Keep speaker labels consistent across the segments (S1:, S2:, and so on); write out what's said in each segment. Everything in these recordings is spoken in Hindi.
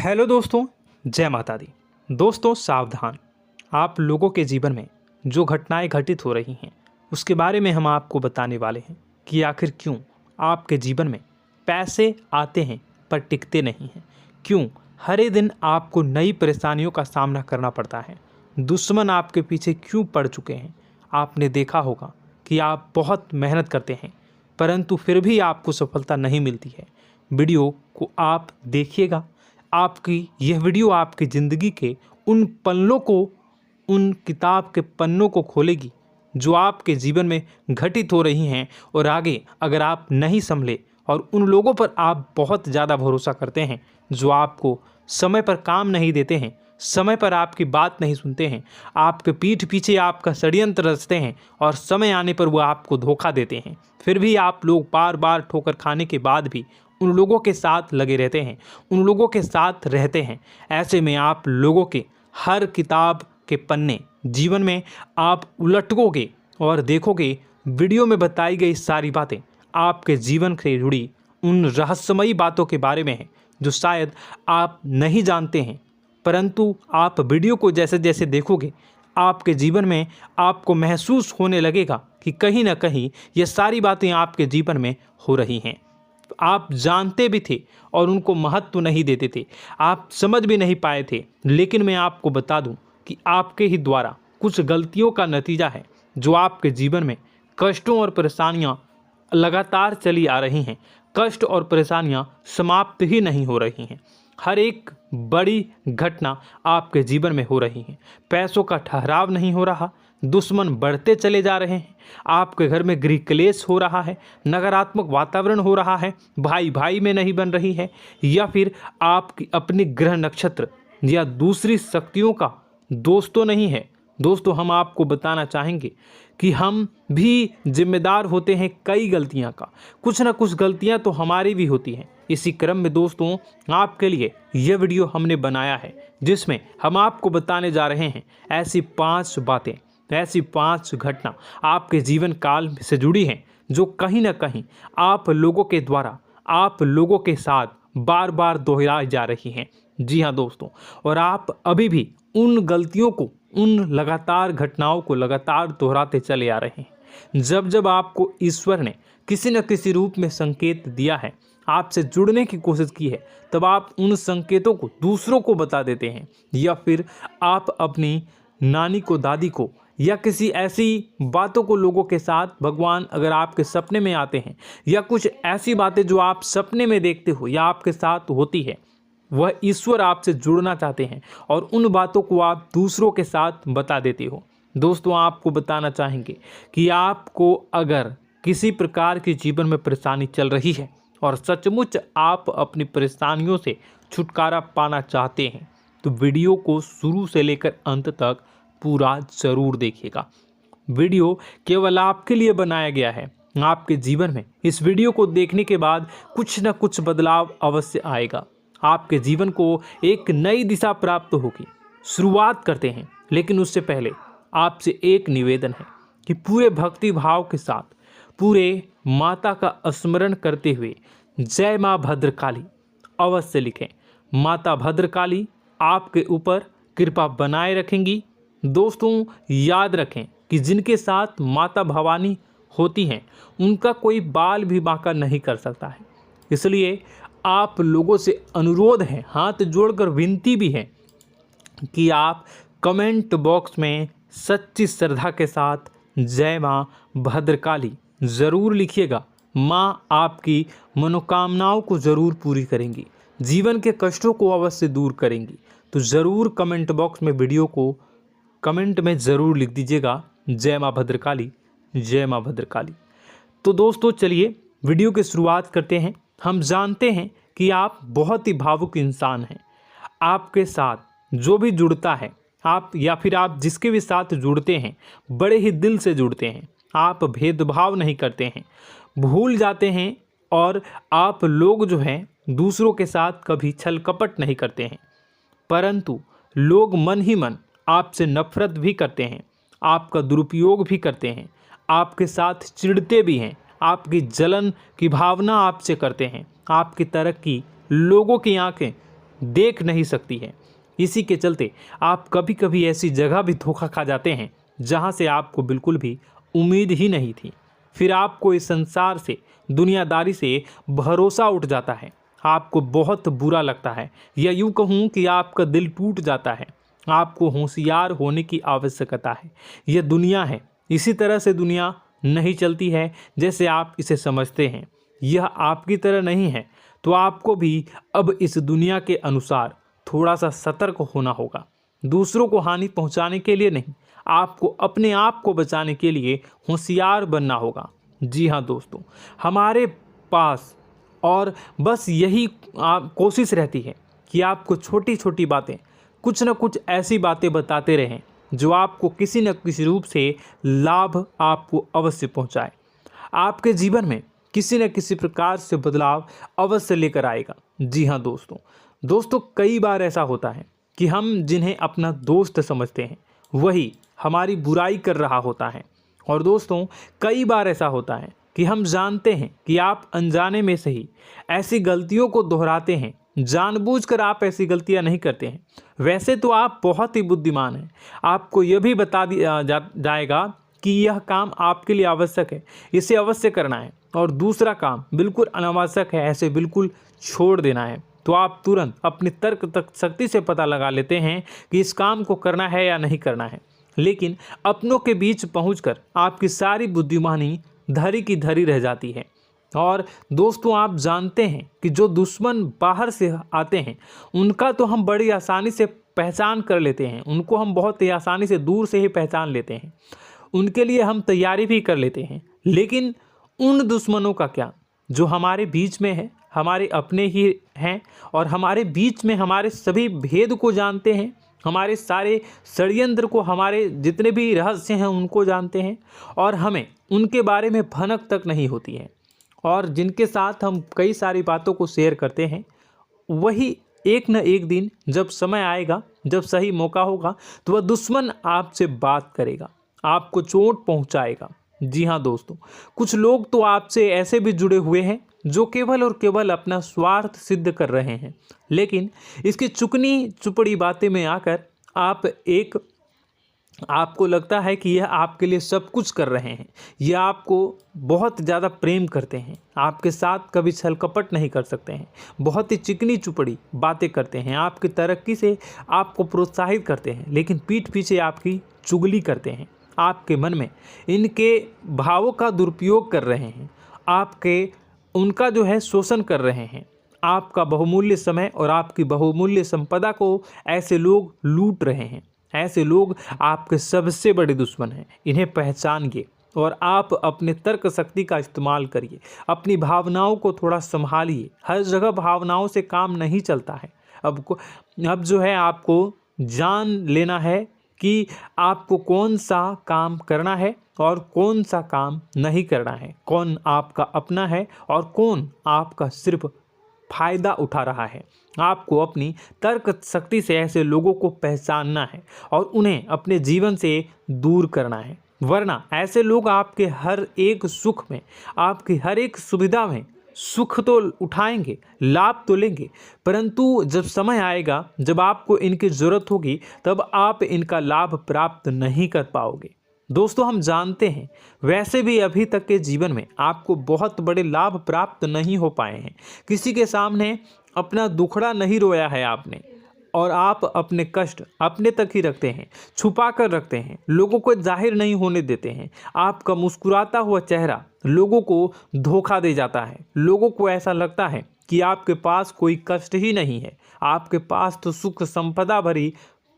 S1: हेलो दोस्तों, जय माता दी। दोस्तों सावधान, आप लोगों के जीवन में जो घटनाएं घटित हो रही हैं उसके बारे में हम आपको बताने वाले हैं कि आखिर क्यों आपके जीवन में पैसे आते हैं पर टिकते नहीं हैं। क्यों हर एक दिन आपको नई परेशानियों का सामना करना पड़ता है। दुश्मन आपके पीछे क्यों पड़ चुके हैं। आपने देखा होगा कि आप बहुत मेहनत करते हैं परंतु फिर भी आपको सफलता नहीं मिलती है। वीडियो को आप देखिएगा। आपकी यह वीडियो आपकी ज़िंदगी के उन पन्नों को, उन किताब के पन्नों को खोलेगी जो आपके जीवन में घटित हो रही हैं। और आगे अगर आप नहीं संभले और उन लोगों पर आप बहुत ज़्यादा भरोसा करते हैं जो आपको समय पर काम नहीं देते हैं, समय पर आपकी बात नहीं सुनते हैं, आपके पीठ पीछे आपका षड्यंत्र रचते हैं और समय आने पर वो आपको धोखा देते हैं, फिर भी आप लोग बार बार ठोकर खाने के बाद भी उन लोगों के साथ लगे रहते हैं, उन लोगों के साथ रहते हैं। ऐसे में आप लोगों के हर किताब के पन्ने जीवन में आप उलटोगे और देखोगे वीडियो में बताई गई सारी बातें आपके जीवन से जुड़ी उन रहस्यमयी बातों के बारे में हैं जो शायद आप नहीं जानते हैं। परंतु आप वीडियो को जैसे जैसे देखोगे आपके जीवन में आपको महसूस होने लगेगा कि कहीं ना कहीं ये सारी बातें आपके जीवन में हो रही हैं। आप जानते भी थे और उनको महत्व नहीं देते थे, आप समझ भी नहीं पाए थे। लेकिन मैं आपको बता दूं कि आपके ही द्वारा कुछ गलतियों का नतीजा है जो आपके जीवन में कष्टों और परेशानियां लगातार चली आ रही हैं। कष्ट और परेशानियां समाप्त ही नहीं हो रही हैं। हर एक बड़ी घटना आपके जीवन में हो रही है। पैसों का ठहराव नहीं हो रहा, दुश्मन बढ़ते चले जा रहे हैं, आपके घर में गृह क्लेश हो रहा है, नकारात्मक वातावरण हो रहा है, भाई भाई में नहीं बन रही है, या फिर आपकी अपनी ग्रह नक्षत्र या दूसरी शक्तियों का दोस्तों नहीं है। दोस्तों हम आपको बताना चाहेंगे कि हम भी जिम्मेदार होते हैं कई गलतियां का। कुछ ना कुछ गलतियां तो हमारी भी होती हैं। इसी क्रम में दोस्तों आपके लिए यह वीडियो हमने बनाया है जिसमें हम आपको बताने जा रहे हैं ऐसी 5 बातें, ऐसी 5 घटना आपके जीवन काल से जुड़ी हैं जो कहीं ना कहीं आप लोगों के द्वारा आप लोगों के साथ बार बार दोहराई जा रही हैं। जी हाँ दोस्तों, और आप अभी भी उन गलतियों को, उन लगातार घटनाओं को लगातार दोहराते चले आ रहे हैं। जब जब आपको ईश्वर ने किसी न किसी रूप में संकेत दिया है, आपसे जुड़ने की कोशिश की है, तब आप उन संकेतों को दूसरों को बता देते हैं, या फिर आप अपनी नानी को, दादी को, या किसी ऐसी बातों को लोगों के साथ, भगवान अगर आपके सपने में आते हैं या कुछ ऐसी बातें जो आप सपने में देखते हो या आपके साथ होती है, वह ईश्वर आपसे जुड़ना चाहते हैं और उन बातों को आप दूसरों के साथ बता देते हो। दोस्तों आपको बताना चाहेंगे कि आपको अगर किसी प्रकार की जीवन में परेशानी चल रही है और सचमुच आप अपनी परेशानियों से छुटकारा पाना चाहते हैं तो वीडियो को शुरू से लेकर अंत तक पूरा जरूर देखिएगा। वीडियो केवल आपके लिए बनाया गया है। आपके जीवन में इस वीडियो को देखने के बाद कुछ न कुछ बदलाव अवश्य आएगा। आपके जीवन को एक नई दिशा प्राप्त होगी। शुरुआत करते हैं, लेकिन उससे पहले आपसे एक निवेदन है कि पूरे भक्ति भाव के साथ पूरे माता का स्मरण करते हुए जय माँ भद्रकाली अवश्य लिखें। माता भद्रकाली आपके ऊपर कृपा बनाए रखेंगी। दोस्तों याद रखें कि जिनके साथ माता भवानी होती हैं उनका कोई बाल भी बांका नहीं कर सकता है। इसलिए आप लोगों से अनुरोध है, हाथ जोड़कर विनती भी है कि आप कमेंट बॉक्स में सच्ची श्रद्धा के साथ जय माँ भद्रकाली ज़रूर लिखिएगा। माँ आपकी मनोकामनाओं को ज़रूर पूरी करेंगी, जीवन के कष्टों को अवश्य दूर करेंगी। तो ज़रूर कमेंट बॉक्स में वीडियो को कमेंट में ज़रूर लिख दीजिएगा जय माँ भद्रकाली, जय माँ भद्रकाली। तो दोस्तों चलिए वीडियो की शुरुआत करते हैं। हम जानते हैं कि आप बहुत ही भावुक इंसान हैं। आपके साथ जो भी जुड़ता है, आप या फिर आप जिसके भी साथ जुड़ते हैं बड़े ही दिल से जुड़ते हैं। आप भेदभाव नहीं करते हैं, भूल जाते हैं, और आप लोग जो हैं दूसरों के साथ कभी छल कपट नहीं करते हैं। परंतु लोग मन ही मन आपसे नफरत भी करते हैं, आपका दुरुपयोग भी करते हैं, आपके साथ चिढ़ते भी हैं, आपकी जलन की भावना आपसे करते हैं। आपकी तरक्की लोगों की आंखें देख नहीं सकती है। इसी के चलते आप कभी कभी ऐसी जगह भी धोखा खा जाते हैं जहां से आपको बिल्कुल भी उम्मीद ही नहीं थी। फिर आपको इस संसार से, दुनियादारी से भरोसा उठ जाता है। आपको बहुत बुरा लगता है, या यूँ कहूँ कि आपका दिल टूट जाता है। आपको होशियार होने की आवश्यकता है। यह दुनिया है, इसी तरह से दुनिया नहीं चलती है जैसे आप इसे समझते हैं। यह आपकी तरह नहीं है, तो आपको भी अब इस दुनिया के अनुसार थोड़ा सा सतर्क होना होगा। दूसरों को हानि पहुंचाने के लिए नहीं, आपको अपने आप को बचाने के लिए होशियार बनना होगा। जी हाँ दोस्तों, हमारे पास और बस यही कोशिश रहती है कि आपको छोटी छोटी बातें, कुछ न कुछ ऐसी बातें बताते रहें जो आपको किसी न किसी रूप से लाभ आपको अवश्य पहुंचाए, आपके जीवन में किसी न किसी प्रकार से बदलाव अवश्य लेकर आएगा। जी हाँ दोस्तों, कई बार ऐसा होता है कि हम जिन्हें अपना दोस्त समझते हैं वही हमारी बुराई कर रहा होता है। और दोस्तों, कई बार ऐसा होता है कि हम जानते हैं कि आप अनजाने में से ही ऐसी गलतियों को दोहराते हैं। जानबूझकर आप ऐसी गलतियां नहीं करते हैं। वैसे तो आप बहुत ही बुद्धिमान हैं। आपको यह भी बता दिया जाएगा कि यह काम आपके लिए आवश्यक है, इसे अवश्य करना है, और दूसरा काम बिल्कुल अनावश्यक है, ऐसे बिल्कुल छोड़ देना है। तो आप तुरंत अपनी तर्क तक शक्ति से पता लगा लेते हैं कि इस काम को करना है या नहीं करना है। लेकिन अपनों के बीच पहुंचकर आपकी सारी बुद्धिमानी धरी की धरी रह जाती है। और दोस्तों, आप जानते हैं कि जो दुश्मन बाहर से आते हैं उनका तो हम बड़ी आसानी से पहचान कर लेते हैं, उनको हम बहुत ही आसानी से दूर से ही पहचान लेते हैं, उनके लिए हम तैयारी भी कर लेते हैं। लेकिन उन दुश्मनों का क्या जो हमारे बीच में है, हमारे अपने ही हैं, और हमारे बीच में हमारे सभी भेद को जानते हैं, हमारे सारे षड्यंत्र को, हमारे जितने भी रहस्य हैं उनको जानते हैं, और हमें उनके बारे में भनक तक नहीं होती है, और जिनके साथ हम कई सारी बातों को शेयर करते हैं, वही एक न एक दिन जब समय आएगा, जब सही मौका होगा, तो वह दुश्मन आपसे बात करेगा, आपको चोट पहुंचाएगा। जी हाँ दोस्तों, कुछ लोग तो आपसे ऐसे भी जुड़े हुए हैं जो केवल और केवल अपना स्वार्थ सिद्ध कर रहे हैं। लेकिन इसकी चुकनी चुपड़ी बातें में आकर आपको लगता है कि यह आपके लिए सब कुछ कर रहे हैं, यह आपको बहुत ज़्यादा प्रेम करते हैं, आपके साथ कभी छल कपट नहीं कर सकते हैं, बहुत ही चिकनी चुपड़ी बातें करते हैं, आपकी तरक्की से आपको प्रोत्साहित करते हैं, लेकिन पीठ पीछे आपकी चुगली करते हैं, आपके मन में इनके भावों का दुरुपयोग कर रहे हैं, उनका जो है शोषण कर रहे हैं। आपका बहुमूल्य समय और आपकी बहुमूल्य संपदा को ऐसे लोग लूट रहे हैं। ऐसे लोग आपके सबसे बड़े दुश्मन हैं। इन्हें पहचानिए और आप अपने तर्क शक्ति का इस्तेमाल करिए। अपनी भावनाओं को थोड़ा संभालिए। हर जगह भावनाओं से काम नहीं चलता है। अब जो है आपको जान लेना है कि आपको कौन सा काम करना है और कौन सा काम नहीं करना है, कौन आपका अपना है और कौन आपका सिर्फ फायदा उठा रहा है। आपको अपनी तर्क शक्ति से ऐसे लोगों को पहचानना है और उन्हें अपने जीवन से दूर करना है, वरना ऐसे लोग आपके हर एक सुख में, आपकी हर एक सुविधा में सुख तो उठाएंगे, लाभ तो लेंगे, परंतु जब समय आएगा, जब आपको इनकी ज़रूरत होगी, तब आप इनका लाभ प्राप्त नहीं कर पाओगे। दोस्तों, हम जानते हैं वैसे भी अभी तक के जीवन में आपको बहुत बड़े लाभ प्राप्त नहीं हो पाए हैं। किसी के सामने अपना दुखड़ा नहीं रोया है आपने, और आप अपने कष्ट अपने तक ही रखते हैं, छुपा कर रखते हैं, लोगों को जाहिर नहीं होने देते हैं। आपका मुस्कुराता हुआ चेहरा लोगों को धोखा दे जाता है। लोगों को ऐसा लगता है कि आपके पास कोई कष्ट ही नहीं है, आपके पास तो सुख संपदा भरी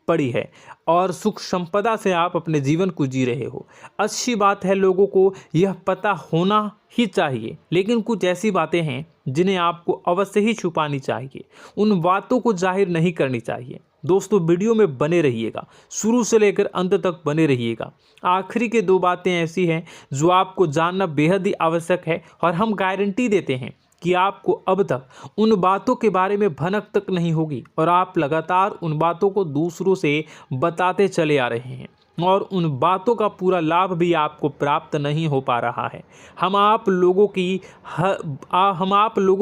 S1: पड़ी है और सुख संपदा से आप अपने जीवन को जी रहे हो। अच्छी बात है, लोगों को यह पता होना ही चाहिए, लेकिन कुछ ऐसी बातें हैं जिन्हें आपको अवश्य ही छुपानी चाहिए। उन बातों को जाहिर नहीं करनी चाहिए। दोस्तों, वीडियो में बने रहिएगा, शुरू से लेकर अंत तक बने रहिएगा। आखिरी के 2 बातें ऐसी हैं जो आपको जानना बेहद ही आवश्यक है, और हम गारंटी देते हैं कि आपको अब तक उन बातों के बारे में भनक तक नहीं होगी, और आप लगातार उन बातों को दूसरों से बताते चले आ रहे हैं, और उन बातों का पूरा लाभ भी आपको प्राप्त नहीं हो पा रहा है। हम आप लोगों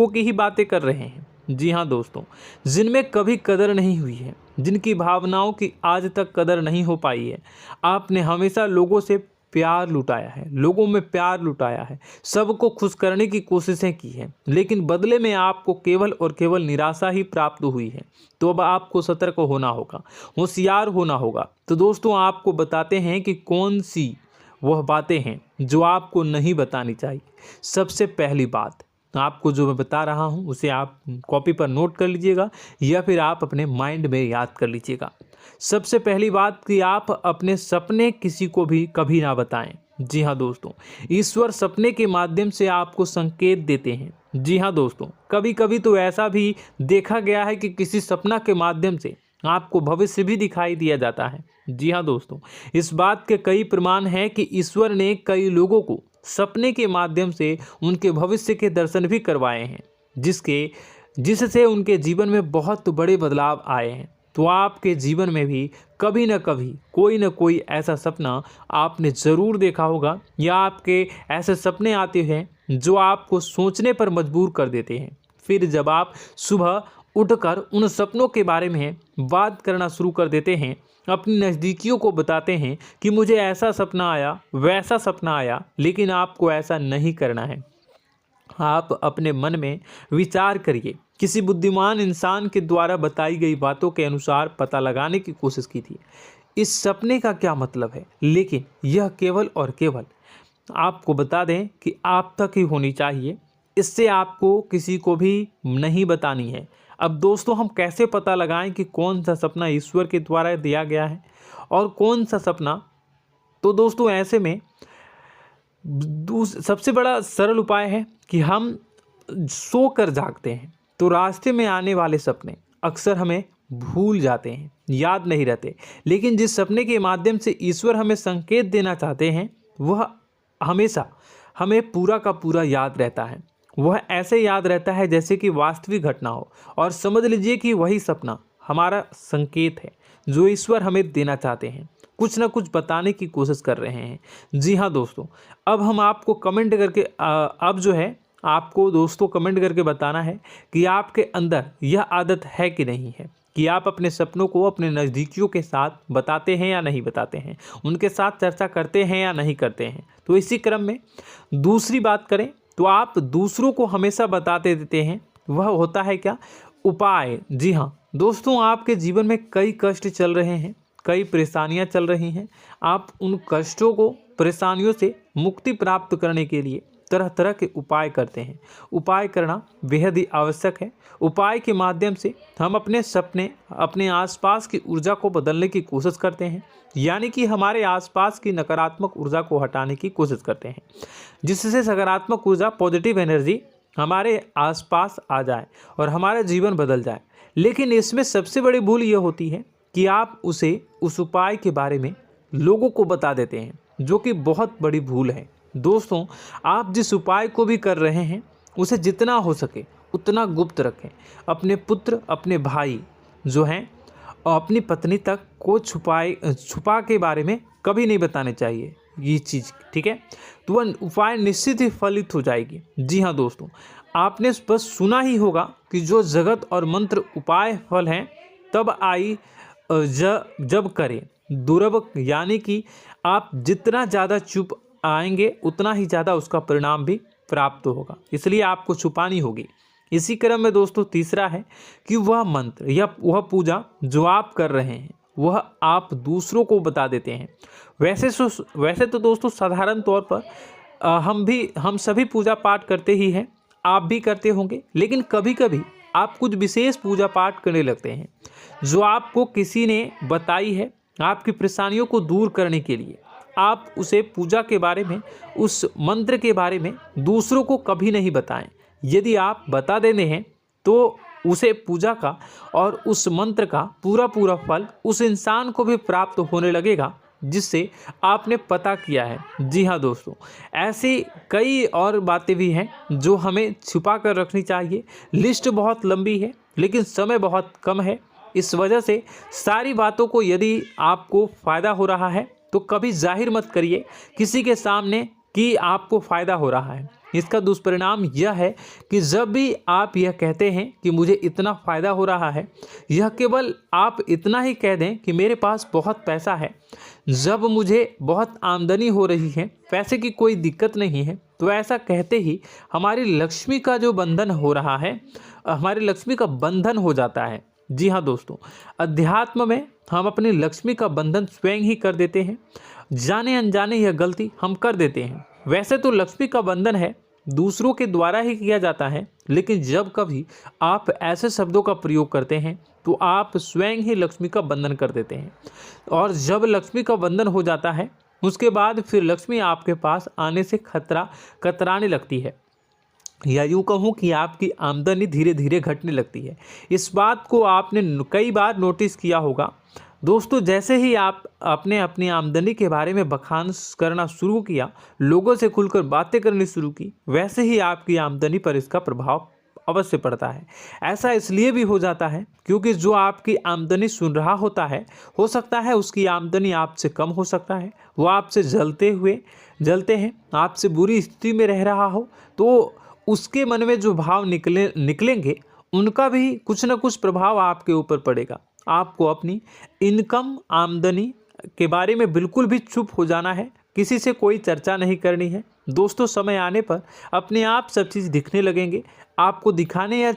S1: की ही बातें कर रहे हैं, जी हाँ दोस्तों, जिनमें कभी कदर नहीं हुई है, जिनकी भावनाओं की आज तक कदर नहीं हो पाई है। आपने हमेशा लोगों से प्यार लुटाया है, लोगों में प्यार लुटाया है, सबको खुश करने की कोशिशें की है, लेकिन बदले में आपको केवल और केवल निराशा ही प्राप्त हुई है। तो अब आपको सतर्क होना होगा, होशियार होना होगा। तो दोस्तों आपको बताते हैं कि कौन सी वह बातें हैं जो आपको नहीं बतानी चाहिए। सबसे पहली बात आपको जो मैं बता रहा हूं उसे आप कॉपी पर नोट कर लीजिएगा या फिर आप अपने माइंड में याद कर लीजिएगा। सबसे पहली बात कि आप अपने सपने किसी को भी कभी ना बताएं। जी हाँ दोस्तों, ईश्वर सपने के माध्यम से आपको संकेत देते हैं। जी हाँ दोस्तों, कभी कभी तो ऐसा भी देखा गया है कि किसी सपना के माध्यम से आपको भविष्य भी दिखाई दिया जाता है। जी हाँ दोस्तों, इस बात के कई प्रमाण हैं कि ईश्वर ने कई लोगों को सपने के माध्यम से उनके भविष्य के दर्शन भी करवाए हैं, जिससे उनके जीवन में बहुत बड़े बदलाव आए हैं। तो आपके जीवन में भी कभी न कभी कोई न कोई ऐसा सपना आपने ज़रूर देखा होगा, या आपके ऐसे सपने आते हैं जो आपको सोचने पर मजबूर कर देते हैं। फिर जब आप सुबह उठकर उन सपनों के बारे में बात करना शुरू कर देते हैं, अपनी नज़दीकियों को बताते हैं कि मुझे ऐसा सपना आया, वैसा सपना आया, लेकिन आपको ऐसा नहीं करना है। आप अपने मन में विचार करिए। किसी बुद्धिमान इंसान के द्वारा बताई गई बातों के अनुसार पता लगाने की कोशिश की थी इस सपने का क्या मतलब है, लेकिन यह केवल और केवल आपको बता दें कि आप तक ही होनी चाहिए। इससे आपको किसी को भी नहीं बतानी है। अब दोस्तों हम कैसे पता लगाएं कि कौन सा सपना ईश्वर के द्वारा दिया गया है और कौन सा सपना? तो दोस्तों ऐसे में सबसे बड़ा सरल उपाय है कि हम सोकर जागते हैं तो रास्ते में आने वाले सपने अक्सर हमें भूल जाते हैं, याद नहीं रहते। लेकिन जिस सपने के माध्यम से ईश्वर हमें संकेत देना चाहते हैं वह हमेशा हमें पूरा का पूरा याद रहता है। वह ऐसे याद रहता है जैसे कि वास्तविक घटना हो, और समझ लीजिए कि वही सपना हमारा संकेत है जो ईश्वर हमें देना चाहते हैं, कुछ ना कुछ बताने की कोशिश कर रहे हैं। जी हाँ दोस्तों, अब हम आपको कमेंट करके अब जो है आपको दोस्तों कमेंट करके बताना है कि आपके अंदर यह आदत है कि नहीं है कि आप अपने सपनों को अपने नज़दीकियों के साथ बताते हैं या नहीं बताते हैं, उनके साथ चर्चा करते हैं या नहीं करते हैं। तो इसी क्रम में दूसरी बात करें तो आप दूसरों को हमेशा बताते देते हैं, वह होता है क्या? उपाय। जी हाँ दोस्तों, आपके जीवन में कई कष्ट चल रहे हैं, कई परेशानियां चल रही हैं। आप उन कष्टों को, परेशानियों से मुक्ति प्राप्त करने के लिए तरह तरह के उपाय करते हैं। उपाय करना बेहद ही आवश्यक है। उपाय के माध्यम से हम अपने सपने, अपने आसपास की ऊर्जा को बदलने की कोशिश करते हैं, यानी कि हमारे आसपास की नकारात्मक ऊर्जा को हटाने की कोशिश करते हैं, जिससे सकारात्मक ऊर्जा, पॉजिटिव एनर्जी हमारे आसपास आ जाए और हमारा जीवन बदल जाए। लेकिन इसमें सबसे बड़ी भूल यह होती है कि आप उस उपाय के बारे में लोगों को बता देते हैं, जो कि बहुत बड़ी भूल है। दोस्तों आप जिस उपाय को भी कर रहे हैं उसे जितना हो सके उतना गुप्त रखें। अपने पुत्र, अपने भाई जो हैं और अपनी पत्नी तक को छुपा के बारे में कभी नहीं बताने चाहिए ये चीज़, ठीक है? तो वह उपाय निश्चित ही फलित हो जाएगी। जी हाँ दोस्तों, आपने बस सुना ही होगा कि जो जगत और मंत्र उपाय फल हैं तब आई जब करें दुर्लभ, यानी कि आप जितना ज़्यादा चुप आएंगे उतना ही ज़्यादा उसका परिणाम भी प्राप्त होगा, इसलिए आपको छुपानी होगी। इसी क्रम में दोस्तों तीसरा है कि वह मंत्र या वह पूजा जो आप कर रहे हैं वह आप दूसरों को बता देते हैं। वैसे तो दोस्तों साधारण तौर पर हम सभी पूजा पाठ करते ही हैं, आप भी करते होंगे, लेकिन कभी कभी आप कुछ विशेष पूजा पाठ करने लगते हैं जो आपको किसी ने बताई है आपकी परेशानियों को दूर करने के लिए। आप उसे पूजा के बारे में, उस मंत्र के बारे में दूसरों को कभी नहीं बताएं। यदि आप बता देते हैं तो उसे पूजा का और उस मंत्र का पूरा फल उस इंसान को भी प्राप्त होने लगेगा जिससे आपने पता किया है। जी हाँ दोस्तों, ऐसी कई और बातें भी हैं जो हमें छुपा कर रखनी चाहिए। लिस्ट बहुत लंबी है लेकिन समय बहुत कम है, इस वजह से सारी बातों को यदि आपको फ़ायदा हो रहा है तो कभी जाहिर मत करिए किसी के सामने कि आपको फ़ायदा हो रहा है। इसका दुष्परिणाम यह है कि जब भी आप यह कहते हैं कि मुझे इतना फ़ायदा हो रहा है, यह केवल आप इतना ही कह दें कि मेरे पास बहुत पैसा है, जब मुझे बहुत आमदनी हो रही है, पैसे की कोई दिक्कत नहीं है, तो ऐसा कहते ही हमारी लक्ष्मी का जो बंधन हो रहा है, हमारी लक्ष्मी का बंधन हो जाता है। जी हाँ दोस्तों, अध्यात्म में हम अपनी लक्ष्मी का बंधन स्वयं ही कर देते हैं। जाने अनजाने यह गलती हम कर देते हैं। वैसे तो लक्ष्मी का बंधन है दूसरों के द्वारा ही किया जाता है, लेकिन जब कभी आप ऐसे शब्दों का प्रयोग करते हैं तो आप स्वयं ही लक्ष्मी का बंधन कर देते हैं। और जब लक्ष्मी का बंधन हो जाता है, उसके बाद फिर लक्ष्मी आपके पास आने से कतराने लगती है, या यूँ कहूँ कि आपकी आमदनी धीरे धीरे घटने लगती है। इस बात को आपने कई बार नोटिस किया होगा दोस्तों। जैसे ही आप अपने अपनी आमदनी के बारे में बखान करना शुरू किया, लोगों से खुलकर बातें करनी शुरू की, वैसे ही आपकी आमदनी पर इसका प्रभाव अवश्य पड़ता है। ऐसा इसलिए भी हो जाता है क्योंकि जो आपकी आमदनी सुन रहा होता है, हो सकता है उसकी आमदनी आपसे कम हो सकता है, वो आपसे जलते हैं, आपसे बुरी स्थिति में रह रहा हो, तो उसके मन में जो भाव निकलेंगे उनका भी कुछ न कुछ प्रभाव आपके ऊपर पड़ेगा। आपको अपनी इनकम आमदनी के बारे में बिल्कुल भी चुप हो जाना है, किसी से कोई चर्चा नहीं करनी है दोस्तों। समय आने पर अपने आप सब चीज़ दिखने लगेंगे। आपको दिखाने या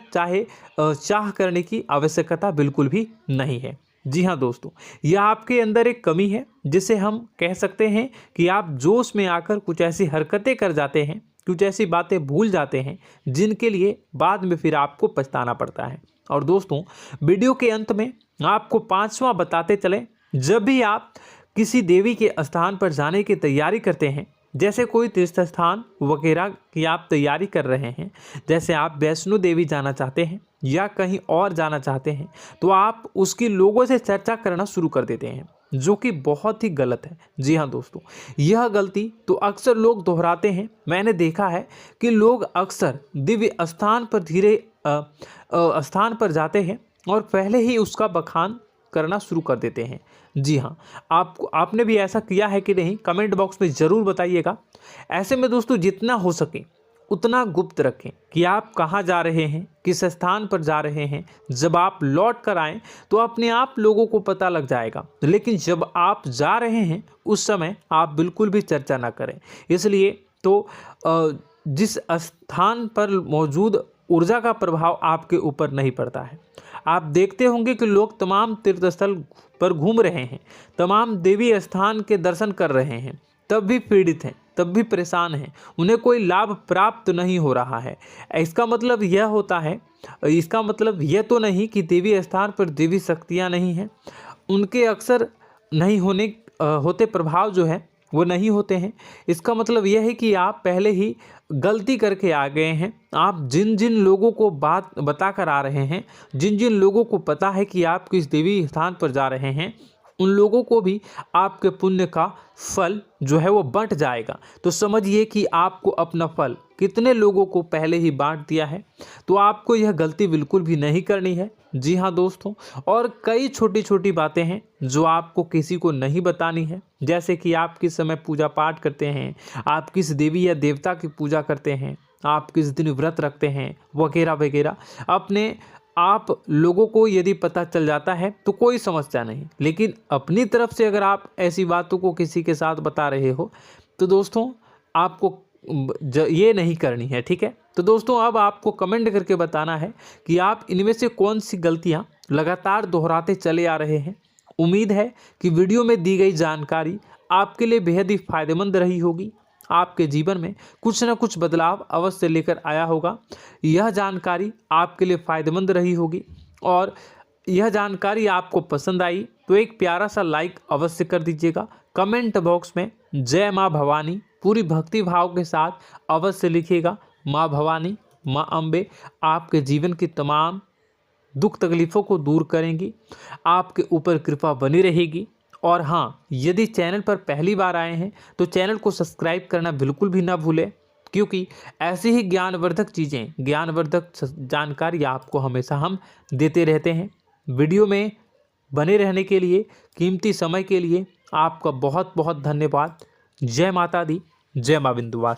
S1: चाह करने की आवश्यकता बिल्कुल भी नहीं है। जी हाँ दोस्तों, यह आपके अंदर एक कमी है, जिसे हम कह सकते हैं कि आप जोश में आकर कुछ ऐसी हरकतें कर जाते हैं, कुछ ऐसी बातें भूल जाते हैं जिनके लिए बाद में फिर आपको पछताना पड़ता है। और दोस्तों, वीडियो के अंत में आपको 5वां बताते चलें, जब भी आप किसी देवी के स्थान पर जाने की तैयारी करते हैं, जैसे कोई तीर्थ स्थान वगैरह की आप तैयारी कर रहे हैं, जैसे आप वैष्णो देवी जाना चाहते हैं या कहीं और जाना चाहते हैं, तो आप उसकी लोगों से चर्चा करना शुरू कर देते हैं, जो कि बहुत ही गलत है। जी हाँ दोस्तों, यह गलती तो अक्सर लोग दोहराते हैं। मैंने देखा है कि लोग अक्सर दिव्य स्थान पर जाते हैं और पहले ही उसका बखान करना शुरू कर देते हैं। जी हाँ, आपने भी ऐसा किया है कि नहीं, कमेंट बॉक्स में ज़रूर बताइएगा। ऐसे में दोस्तों, जितना हो सके उतना गुप्त रखें कि आप कहाँ जा रहे हैं, किस स्थान पर जा रहे हैं। जब आप लौट कर आएँ तो अपने आप लोगों को पता लग जाएगा, लेकिन जब आप जा रहे हैं उस समय आप बिल्कुल भी चर्चा ना करें। इसलिए तो जिस स्थान पर मौजूद ऊर्जा का प्रभाव आपके ऊपर नहीं पड़ता है। आप देखते होंगे कि लोग तमाम तीर्थस्थल पर घूम रहे हैं, तमाम देवी स्थान के दर्शन कर रहे हैं, तब भी पीड़ित हैं, तब भी परेशान हैं, उन्हें कोई लाभ प्राप्त नहीं हो रहा है। इसका मतलब यह तो नहीं कि देवी स्थान पर देवी शक्तियाँ नहीं हैं, उनके अक्सर नहीं होते प्रभाव जो है वो नहीं होते हैं। इसका मतलब यह है कि आप पहले ही गलती करके आ गए हैं। आप जिन जिन लोगों को बात बता कर आ रहे हैं, जिन जिन लोगों को पता है कि आप किस देवी स्थान पर जा रहे हैं, उन लोगों को भी आपके पुण्य का फल जो है वो बंट जाएगा। तो समझिए कि आपको अपना फल कितने लोगों को पहले ही बांट दिया है। तो आपको यह गलती बिल्कुल भी नहीं करनी है। जी हाँ दोस्तों, और कई छोटी छोटी बातें हैं जो आपको किसी को नहीं बतानी है, जैसे कि आप किस समय पूजा पाठ करते हैं, आप किस देवी या देवता की पूजा करते हैं, आप किस दिन व्रत रखते हैं, वगैरह वगैरह। अपने आप लोगों को यदि पता चल जाता है तो कोई समस्या नहीं, लेकिन अपनी तरफ से अगर आप ऐसी बातों को किसी के साथ बता रहे हो तो दोस्तों आपको ये नहीं करनी है, ठीक है। तो दोस्तों, अब आपको कमेंट करके बताना है कि आप इनमें से कौन सी गलतियां लगातार दोहराते चले आ रहे हैं। उम्मीद है कि वीडियो में दी गई जानकारी आपके लिए बेहद ही फायदेमंद रही होगी, आपके जीवन में कुछ न कुछ बदलाव अवश्य लेकर आया होगा। यह जानकारी आपके लिए फ़ायदेमंद रही होगी और यह जानकारी आपको पसंद आई तो एक प्यारा सा लाइक अवश्य कर दीजिएगा। कमेंट बॉक्स में जय माँ भवानी पूरी भक्ति भाव के साथ अवश्य लिखिएगा। माँ भवानी, माँ अम्बे आपके जीवन की तमाम दुख तकलीफ़ों को दूर करेंगी, आपके ऊपर कृपा बनी रहेगी। और हाँ, यदि चैनल पर पहली बार आए हैं तो चैनल को सब्सक्राइब करना बिल्कुल भी ना भूलें, क्योंकि ऐसी ही ज्ञानवर्धक चीज़ें, ज्ञानवर्धक जानकारी आपको हमेशा हम देते रहते हैं। वीडियो में बने रहने के लिए, कीमती समय के लिए आपका बहुत बहुत धन्यवाद। जय माता दी, जय माँ विंध्यवासिनी।